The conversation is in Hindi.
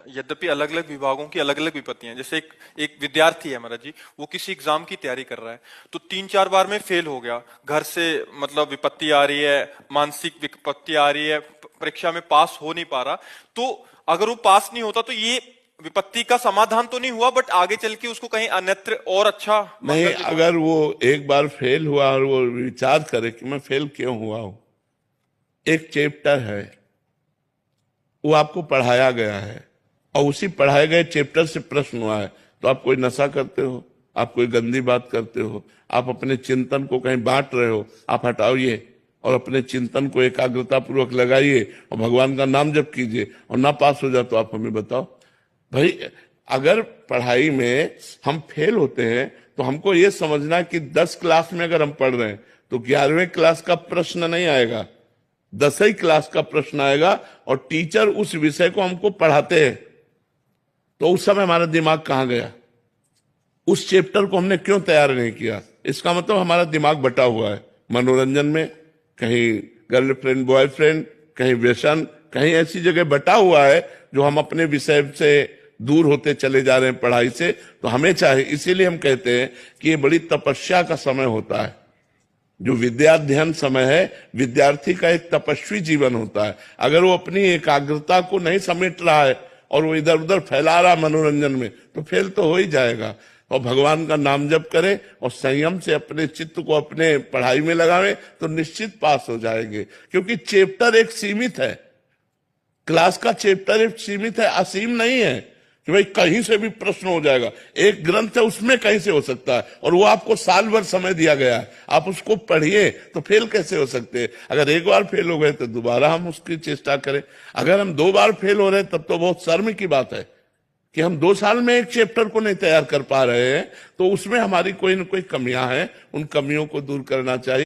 यद्यपि अलग अलग विभागों की अलग अलग विपत्तियां हैं। जैसे एक विद्यार्थी है हमारा जी, वो किसी एग्जाम की तैयारी कर रहा है, तो 3-4 बार में फेल हो गया, घर से मतलब विपत्ति आ रही है, मानसिक विपत्ति आ रही है, परीक्षा में पास हो नहीं पा रहा। तो अगर वो पास नहीं होता तो ये विपत्ति का समाधान तो नहीं हुआ, बट आगे चल के उसको कहीं अन्यत्र और अच्छा नहीं, मंगल भी पहुंच। अगर वो एक बार फेल हुआ और वो विचार करे कि मैं फेल क्यों हुआ हूं, एक चैप्टर है, वो आपको पढ़ाया गया है और उसी पढ़ाए गए चैप्टर से प्रश्न हुआ है, तो आप कोई नशा करते हो, आप कोई गंदी बात करते हो, आप अपने चिंतन को कहीं बांट रहे हो, आप हटाइए और अपने चिंतन को एकाग्रता पूर्वक लगाइए और भगवान का नाम जप कीजिए और ना पास हो जाए तो आप हमें बताओ। भाई, अगर पढ़ाई में हम फेल होते हैं तो हमको ये समझना कि 10 क्लास में अगर हम पढ़ रहे हैं तो 11वें क्लास का प्रश्न नहीं आएगा, 10वीं क्लास का प्रश्न आएगा और टीचर उस विषय को हमको पढ़ाते हैं। तो उस समय हमारा दिमाग कहां गया, उस चैप्टर को हमने क्यों तैयार नहीं किया? इसका मतलब हमारा दिमाग बटा हुआ है मनोरंजन में, कहीं गर्लफ्रेंड बॉयफ्रेंड, कहीं व्यसन, कहीं ऐसी जगह बटा हुआ है जो हम अपने विषय से दूर होते चले जा रहे हैं पढ़ाई से। तो हमें चाहिए, इसीलिए हम कहते हैं कि ये बड़ी तपस्या का समय होता है। जो विद्याध्ययन समय है, विद्यार्थी का एक तपस्वी जीवन होता है। अगर वो अपनी एकाग्रता को नहीं समेट रहा है और वो इधर उधर फैला रहा मनोरंजन में, तो फेल तो हो ही जाएगा। और भगवान का नाम जप करे और संयम से अपने चित्त को अपने पढ़ाई में लगावे तो निश्चित पास हो जाएंगे। क्योंकि चैप्टर एक सीमित है, क्लास का चैप्टर एक सीमित है, असीम नहीं है कि भाई कहीं से भी प्रश्न हो जाएगा। एक ग्रंथ है, उसमें कहीं से हो सकता है और वो आपको साल भर समय दिया गया है, आप उसको पढ़िए, तो फेल कैसे हो सकते हैं? अगर एक बार फेल हो गए तो दोबारा हम उसकी चेष्टा करें। अगर हम 2 बार फेल हो रहे हैं तब तो बहुत शर्म की बात है कि हम 2 साल में एक चैप्टर को नहीं तैयार कर पा रहे हैं। तो उसमें हमारी कोई न कोई कमियां हैं, उन कमियों को दूर करना चाहिए।